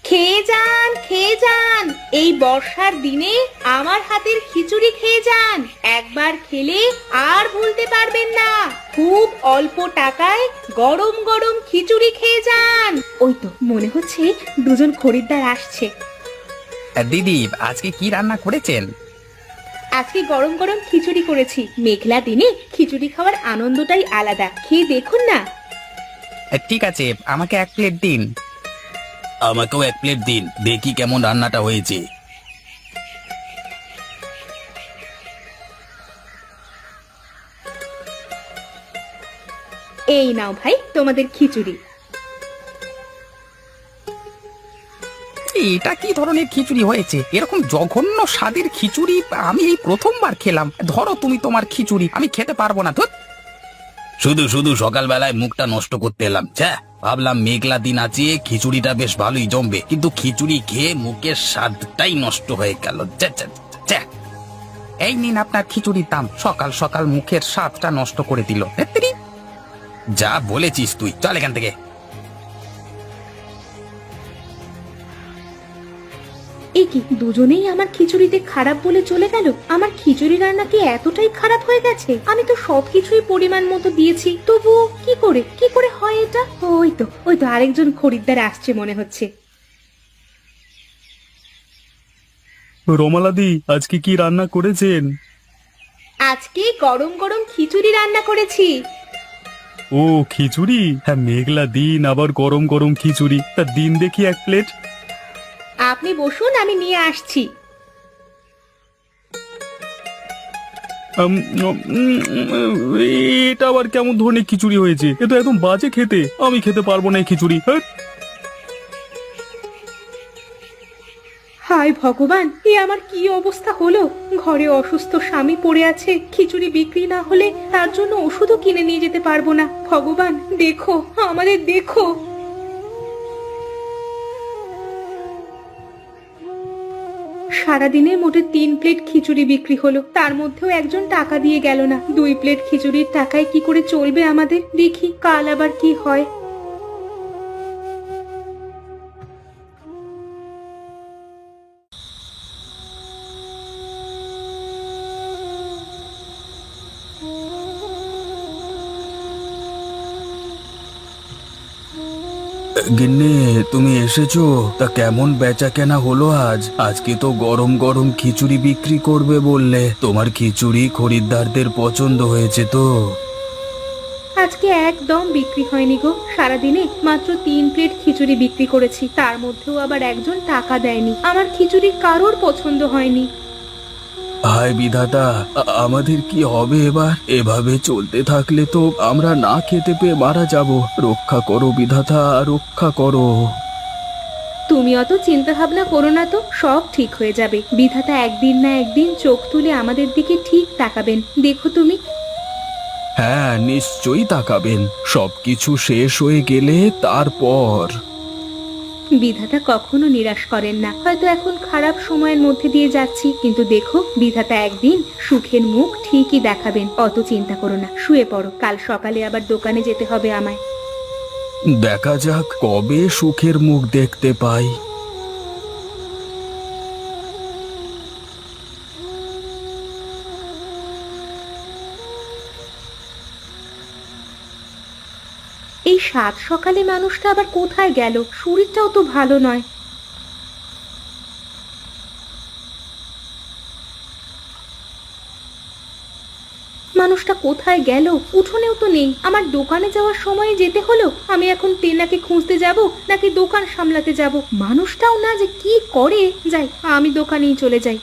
খেয়ে যান, খেয়ে যান, এই বর্ষার দিনে আমার হাতের খিচুড়ি খেয়ে যান। একবার খেলে আর ভুলতে পারবেন না। খুব অল্প টাকায় গরম গরম খিচুড়ি খেয়ে যান। ওই তো মনে হচ্ছে দুজন খরিদ্দার আসছে। দিদি, আজকে কি রান্না করেছেন? আজকে গরম গরম খিচুড়ি করেছি। মেঘলা দিনে খিচুড়ি খাওয়ার আনন্দটাই আলাদা, খেয়ে দেখুন না। ঠিক আছে, আমাকে 1 প্লেট দিন। আমাকেও 1 প্লেট দিন, দেখি কেমন রান্নাটা হয়েছে। এই নাও ভাই তোমাদের খিচুড়ি। এটা কি ধরনের খিচুড়ি হয়েছে? এরকম জঘন্য স্বাদের খিচুড়ি আমি এই প্রথমবার খেলাম। ধরো তুমি তোমার খিচুড়ি, আমি খেতে পারবো না। ধুৎ, শুধু শুধু সকালবেলায় মুখটা নষ্ট করতে এলাম। ভাবলাম মেঘলা দিন আছে, খিচুড়িটা বেশ ভালোই জমবে, কিন্তু খিচুড়ি খেয়ে মুখের স্বাদটাই নষ্ট হয়ে গেল। এই নিন আপনার খিচুড়ির দাম। সকাল সকাল মুখের স্বাদটা নষ্ট করে দিল। ধ্যাত্তেরি। যা বলেছিস তুই, চল এখান থেকে। এ কি, দুজনেই আমার খিচুড়িতে খারাপ বলে চলে গেল? আমার খিচুড়ি রান্না কি এতটাই খারাপ হয়ে গেছে? আমি তো সবকিছুই পরিমাণ মতো দিয়েছি, তবুও কি করে হয় এটা? ওই তো আরেকজন খরিদ্দার আসছে মনে হচ্ছে। রমালাদি, আজকে কি রান্না করেছেন? আজকে গরম গরম খিচুড়ি রান্না করেছি। ও খিচুড়ি, হ্যাঁ মেঘলা দিন আবার গরম গরম খিচুড়ি, তা দিন দেখি 1 প্লেট। আপনি বসুন, আমি নিয়ে আসছি। উম, এটা আবার কেমন ধরনের খিচুড়ি হয়েছে? এ তো একদম বাজে খেতে, আমি খেতে পারবো না এই খিচুড়ি। হ্যাঁ, হায় ভগবান, এ আমার কি অবস্থা হলো! ঘরে অসুস্থ স্বামী পড়ে আছে, খিচুড়ি বিক্রি না হলে তার জন্য ওষুধও কিনে নিয়ে যেতে পারবো না। ভগবান দেখো, আমাদের দেখো। সারাদিনে মোটে 3 প্লেট খিচুড়ি বিক্রি হলো, তার মধ্যেও একজন টাকা দিয়ে গেল না। 2 প্লেট খিচুড়ির টাকায় কি করে চলবে আমাদের? দেখি কাল আবার কি হয়। গিন্নি, তুমি এসেছো? তা কেমন বেচা কেনা হলো আজ? আজকে তো গরম গরম খিচুড়ি বিক্রি করবে বললে, তোমার খিচুড়ি খরিদ্দারদের পছন্দ হয়েছে তো? আজকে একদম বিক্রি হয়নি গো। সারাদিনে মাত্র 3 প্লেট খিচুড়ি বিক্রি করেছি, তার মধ্যেও আবার একজন টাকা দেয়নি। আমার খিচুড়ি কারোর পছন্দ হয়নি। হায় বিধাতা, আমাদের কি হবে এবার? এভাবে চলতে থাকলে তো আমরা না খেতে পেয়ে মারা যাব। রক্ষা করো বিধাতা, রক্ষা করো। তুমি অত চিন্তা ভাবনা করো না তো, সব ঠিক হয়ে যাবে। বিধাতা একদিন না একদিন চোখ তুলে আমাদের দিকে ঠিক তাকাবেন, দেখো তুমি। হ্যাঁ, নিশ্চয়ই তাকাবেন। সবকিছু শেষ হয়ে গেলে তারপর। বিধাতা কখনো নিরাশ করেন না। হয়তো এখন খারাপ সময়ের মধ্যে দিয়ে যাচ্ছি, কিন্তু দেখো বিধাতা একদিন সুখের মুখ ঠিকই দেখাবেন। অত চিন্তা করো না, শুয়ে পড়ো। কাল সকালে আবার দোকানে যেতে হবে আমায়। দেখা যাক কবে সুখের মুখ দেখতে পাই। এই সাত সকালে মানুষটা আবার কোথায় গেল? শরীরটাও তো ভালো নয়। মানুষটা কোথায় গেল? উঠোনেও তো নেই। আমার দোকানে যাওয়ার সময় যেতে হলো। আমি এখন টেনাকে খুঁজতে যাব নাকি দোকান সামলাতে যাব? মানুষটাও না যে কি করে। যাই, আমি দোকানেই চলে যাই।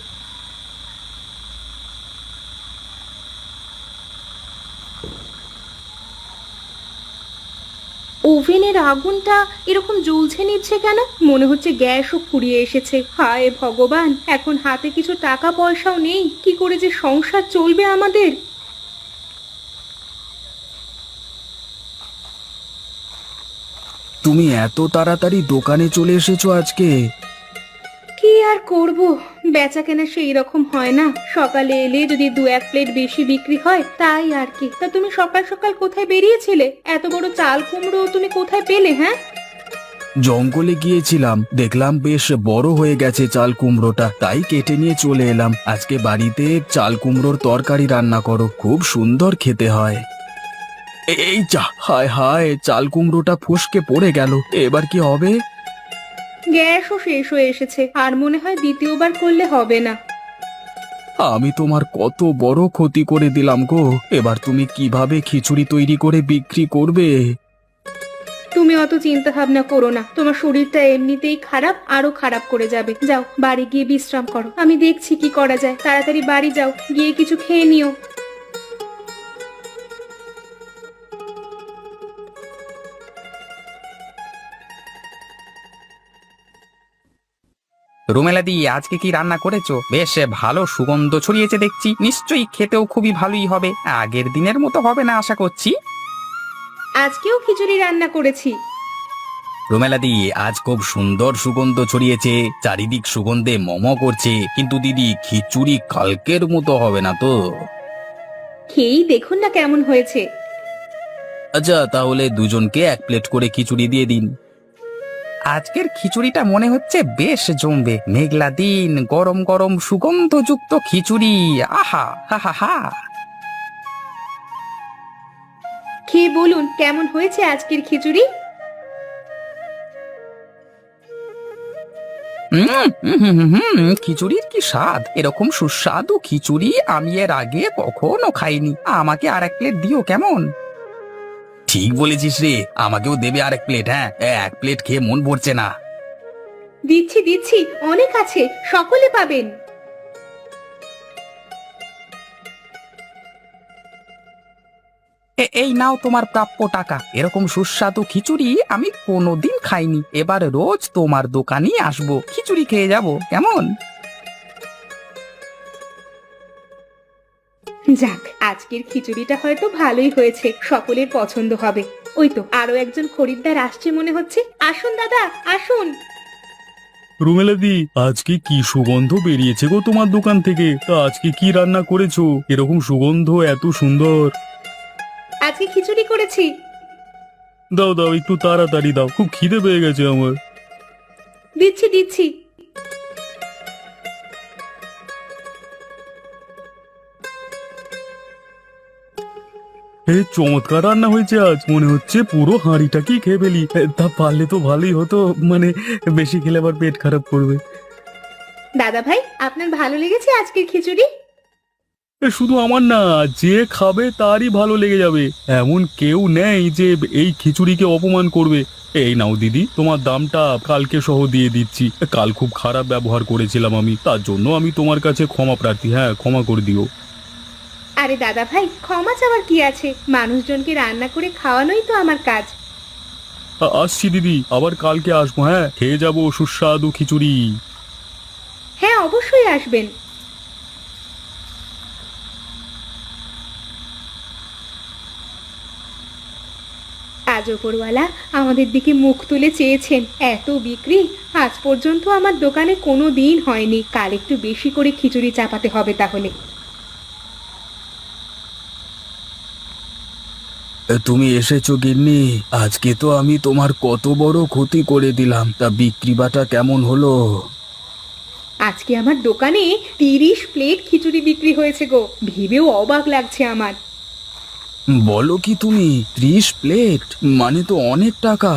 ওভেনের আগুনটা এরকম জ্বলছে নিচ্ছে কেন? মনে হচ্ছে গ্যাসও ফুরিয়ে এসেছে। হায় ভগবান, এখন হাতে কিছু টাকা পয়সাও নেই, কি করে যে সংসার চলবে আমাদের! তুমি এত তাড়াতাড়ি দোকানে চলে এসেছো আজকে? কি আর করব, বেচা কেনা সেই রকম হয় না। সকালে এলে যদি 2-1 প্লেট বেশি বিক্রি হয়, তাই আর কি। তা তুমি সকাল সকাল কোথায় বেরিয়েছিলে? এত বড় চাল কুমড়ো তুমি কোথায় পেলে? হ্যাঁ, জঙ্গলে গিয়েছিলাম, দেখলাম বেশ বড় হয়ে গেছে চাল কুমড়োটা, তাই কেটে নিয়ে চলে এলাম। আজকে বাড়িতে চাল কুমড়োর তরকারি রান্না করো, খুব সুন্দর খেতে হয়। এই যা, হায় হায়, চাল কুমড়োটা ফসকে পড়ে গেল, এবার কি হবে? গ্যাসও শেষ হয়ে এসেছে, আর মনে হয় দ্বিতীয়বার করলে হবে না। আমি তোমার কত বড় ক্ষতি করে দিলাম গো, এবার তুমি কিভাবে খিচুড়ি তৈরি করে বিক্রি করবে? তুমি অত চিন্তা ভাবনা করো না, তোমার শরীরটা এমনিতেই খারাপ, আরো খারাপ করে যাবে। যাও বাড়ি গিয়ে বিশ্রাম করো, আমি দেখছি কি করা যায়। তাড়াতাড়ি বাড়ি যাও, গিয়ে কিছু খেয়ে নিও। রুমেলাদি, আজকে কি রান্না করেছো? বেশ ভালো সুগন্ধ ছড়িয়েছে দেখছি, নিশ্চয়ই খেতেও খুবই ভালোই হবে। আগের দিনের মতো হবে না আশা করছি। আজকেও খিচুড়ি রান্না করেছি। রুমেলাদি, আজ খুব সুন্দর সুগন্ধ ছড়িয়েছে, চারিদিক সুগন্ধে মম করছে, কিন্তু দিদি খিচুড়ি কালকের মতো হবে না তো? খেয়েই দেখুন না কেমন হয়েছে। আচ্ছা, তাহলে দুজনকে 1 প্লেট করে খিচুড়ি দিয়ে দিন। আজকের খিচুড়িটা মনে হচ্ছে বেশ জমবে। মেঘলা দিন, গরম গরম সুগন্ধযুক্ত খিচুড়ি, আহা হা হা হা। খেয়ে বলুন কেমন হয়েছে আজকের খিচুড়ি। খিচুড়ির কি স্বাদ! এরকম সুস্বাদু খিচুড়ি আমি এর আগে কখনো খাইনি। আমাকে আর 1 প্লেট দিও কেমন? ঠিক বলেছিস রে, আমাকেও দেবে আর 1 প্লেট। হ্যাঁ, 1 প্লেট খেয়ে মন ভরছে না। দিচ্ছি দিচ্ছি, অনেক আছে, সকলে পাবেন। এই নাও তোমার প্রাপ্য টাকা। এরকম সুস্বাদু খিচুড়ি আমি কোনোদিন খাইনি। এবার রোজ তোমার দোকানেই আসবো, খিচুড়ি খেয়ে যাব কেমন? যাক, আজকের খিচুড়িটা হয়তো ভালোই হয়েছে, সকলের পছন্দ হবে। ওই তো আরো একজন খরিদ্দার আসছে মনে হচ্ছে। আসুন দাদা, আসুন। রুমেলাদি, আজকে কি সুগন্ধ বেরিয়েছে গো তোমার দোকান থেকে? তা আজকে কি রান্না করেছো? এরকম সুগন্ধ এত সুন্দর। আজকে খিচুড়ি করেছি। দাও দাও, একটু তাড়াতাড়ি দাও, খুব খিদে পেয়ে গেছে আমার। দিচ্ছি দিচ্ছি। চমৎকার রান্না হয়েছে আজ, মনে হচ্ছে পুরো হাঁড়িটাকেই খেয়ে ফেলি। তা পারলে তো ভালোই হতো, মানে বেশি খেলে আবার পেট খারাপ করবে। দাদা ভাই, আপনার ভালো লেগেছে আজকের খিচুড়ি? শুধু আমার না, যে খাবে তারই ভালো লেগে যাবে, এমন কেউ নেই যে এই খিচুড়িকে অপমান করবে। এই নাও দিদি, তোমার দামটা কালকে সহ দিয়ে দিচ্ছি। কাল খুব খারাপ ব্যবহার করেছিলাম আমি, তার জন্য আমি তোমার কাছে ক্ষমা প্রার্থী। হ্যাঁ, ক্ষমা করে দিও। আরে দাদা ভাই, ক্ষমা চাওয়ার কি আছে? মানুষজনকে রান্না করে খাওয়ানোই তো আমার কাজ। আসছি দিদি, আবার কালকে আসবো। হ্যাঁ, খেয়ে যাবো সুস্বাদু খিচুড়ি। হ্যাঁ, অবশ্যই আসবেন। আজ ওপরওয়ালা আমাদের দিকে মুখ তুলে চেয়েছেন। এত বিক্রি আজ পর্যন্ত আমার দোকানে কোনো দিন হয়নি। কাল একটু বেশি করে খিচুড়ি চাপাতে হবে তাহলে। তুমি এসেছো গিন্নি, আজকে তো আমি তোমার কত বড় ক্ষতি করে দিলাম। তা বিক্রি বাটা কেমন হলো? আজকে আমার দোকানে 30 প্লেট খিচুড়ি বিক্রি হয়েছে গো, ভেবেও অবাক লাগছে আমার। বলো কি তুমি, 30 প্লেট? মানে তো অনেক টাকা।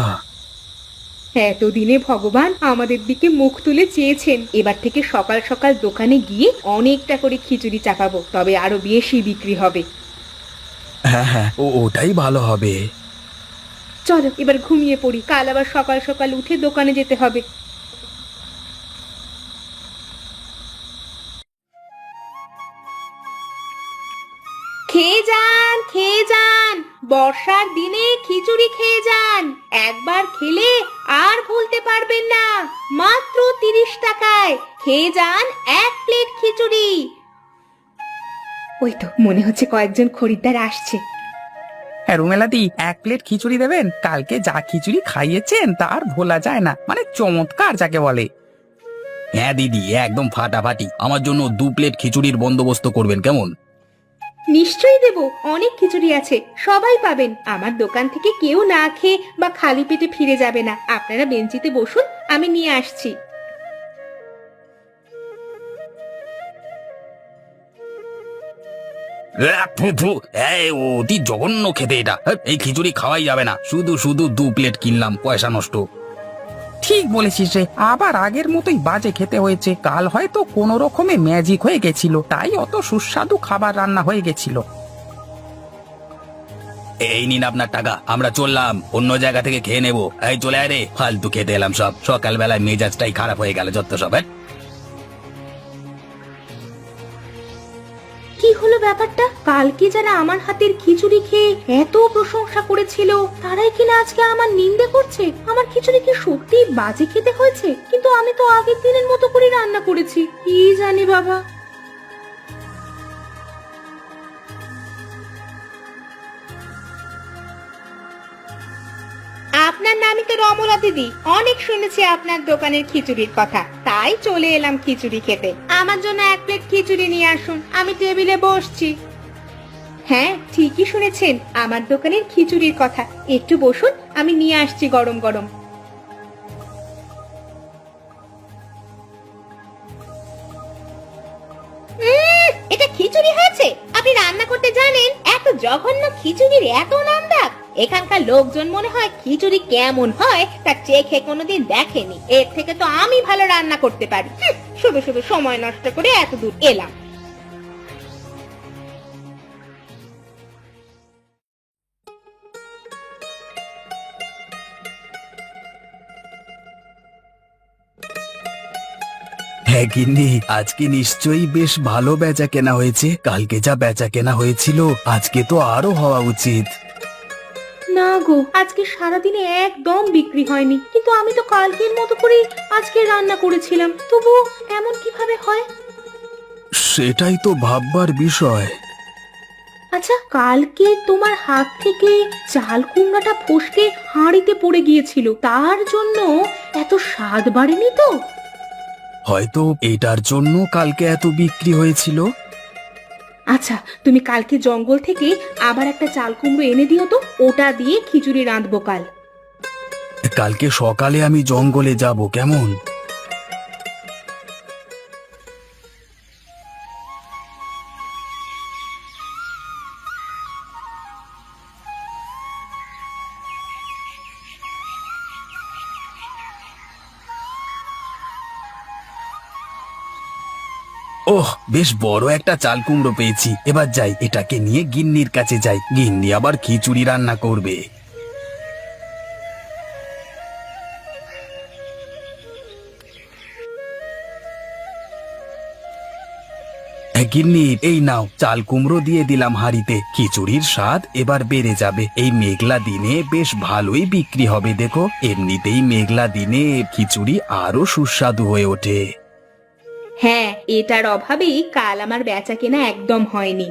এতদিনে ভগবান আমাদের দিকে মুখ তুলে চেয়েছেন। এবার থেকে সকাল সকাল দোকানে গিয়ে অনেকটা করে খিচুড়ি চাপাবো, তবে আরো বেশি বিক্রি হবে। হ্যাঁ হ্যাঁ, ওটাই ভালো হবে। চলো এবার ঘুমিয়ে পড়ি, কাল আবার সকাল সকাল উঠে দোকানে যেতে হবে। খেয়ে যান, খেয়ে যান, বর্ষার দিনে খিচুড়ি খেয়ে যান। একবার খেলে আর ভুলতে পারবেন না। মাত্র 30 টাকায় খেয়ে যান 1 প্লেট খিচুড়ি। ওই তো মনে হচ্ছে কয়েকজন খরিদ্দার আসছে। হ্যাঁ রুমেলাদি, 1 প্লেট খিচুড়ি দেবেন। কালকে যা খিচুড়ি খাইয়েছেন তার ভোলা যায় না, মানে চমৎকার যাকে বলে। হ্যাঁ দিদি, একদম ফাটাফাটি। আমার জন্য 2 প্লেট খিচুড়ির বন্দোবস্ত করবেন কেমন? নিশ্চয়ই দেব, অনেক খিচুড়ি আছে, সবাই পাবেন। আমার দোকান থেকে কেউ না খেয়ে বা খালি পেটে ফিরে যাবে না। আপনারা বেঞ্চিতে বসুন, আমি নিয়ে আসছি। অতি জঘন্য খেতে এটা। এই খিচুড়ি খাওয়াই যাবে না, শুধু শুধু 2 প্লেট কিনলাম, পয়সা নষ্ট। ঠিক বলেছিস রে, আবার আগের মতোই বাজে খেতে হয়েছে। কাল হয়তো কোনো রকমে ম্যাজিক হয়ে গেছিল, তাই অত সুস্বাদু খাবার রান্না হয়ে গেছিল। এই নিন আপনার টাকা, আমরা চললাম, অন্য জায়গা থেকে খেয়ে নেবো। এই চলে আয় রে, ফালতু খেতে এলাম সব, সকালবেলায় মেজাজটাই খারাপ হয়ে গেল যত সব। কি হলো ব্যাপারটা? কালকে যারা আমার হাতের খিচুড়ি খেয়ে এত প্রশংসা করেছিল, তারাই কিনা আজকে আমার নিন্দে করছে। আমার খিচুড়ি কি সত্যি বাজে খেতে হয়েছে? কিন্তু আমি তো আগের দিনের মতো করে রান্না করেছি। কি জানি বাবা। আপনার নামই তো রমলা দিদি, অনেক শুনেছি আপনার দোকানের খিচুড়ির কথা, তাই চলে এলাম খিচুড়ি খেতে। আমার জন্য 1 প্লেট খিচুড়ি নিয়ে আসুন, আমি টেবিলে বসছি। হ্যাঁ, ঠিকই শুনেছেন, আমার দোকানের খিচুড়ির কথা। একটু বসুন, আমি নিয়ে আসছি গরম গরম। এটা খিচুড়ি হয়েছে? আপনি রান্না করতে জানেন? এত জঘন্য খিচুড়ির এত নাম ডাক! এখানকার লোকজন মনে হয় খিচুড়ি কেমন হয় তা চেখে কোনোদিন দেখেনি। এর থেকে তো আমি ভালো রান্না করতে পারি। শুধু শুধু সময় নষ্ট করে এত দূর এলাম। হ্যাঁ গিন্নি, আজকে নিশ্চয়ই বেশ ভালো বেচা কেনা হয়েছে। কালকে যা বেচা কেনা হয়েছিল, আজকে তো আরো হওয়া উচিত। না গো, আজকে সারাদিনে একদম বিক্রি হয়নি। কিন্তু আমি তো কালকের মতো করে আজকে রান্না করেছিলাম, তবু এমন কিভাবে হয়? সেটাই তো ভাববার বিষয়। আচ্ছা, কালকে তোমার হাত থেকে চাল কুমড়াটা ফসকে হাঁড়িতে পড়ে গিয়েছিল, তার জন্য এত স্বাদ বাড়েনি তো? হয়তো এটার জন্য কালকে এত বিক্রি হয়েছিল। আচ্ছা, তুমি কালকে জঙ্গল থেকে আবার একটা চাল কুমড়ো এনে দিও তো, ওটা দিয়ে খিচুড়ি রাঁধবো কাল। কালকে সকালে আমি জঙ্গলে যাব, কেমন? ওহ, বেশ বড় একটা চাল কুমড়ো পেয়েছি। এবার যাই, এটাকে নিয়ে গিন্নির কাছে যাই, গিন্নি আবার খিচুড়ি রান্না করবে। গিন্নি, এই নাও, চাল কুমড়ো দিয়ে দিলাম হাঁড়িতে। খিচুড়ির স্বাদ এবার বেড়ে যাবে। এই মেঘলা দিনে বেশ ভালোই বিক্রি হবে দেখো। এমনিতেই মেঘলা দিনে খিচুড়ি আরো সুস্বাদু হয়ে ওঠে। হ্যাঁ, এটার অভাবেই কাল আমার বেচা কেনা একদম হয়নি।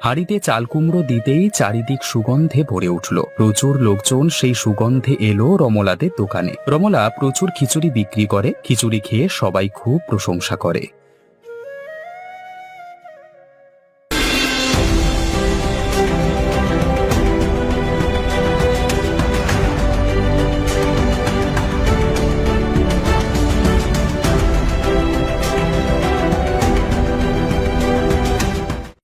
হাঁড়িতে চাল কুমড়ো দিতেই চারিদিক সুগন্ধে ভরে উঠল। প্রচুর লোকজন সেই সুগন্ধে এলো রমলাদের দোকানে। রমলা প্রচুর খিচুড়ি বিক্রি করে, খিচুড়ি খেয়ে সবাই খুব প্রশংসা করে।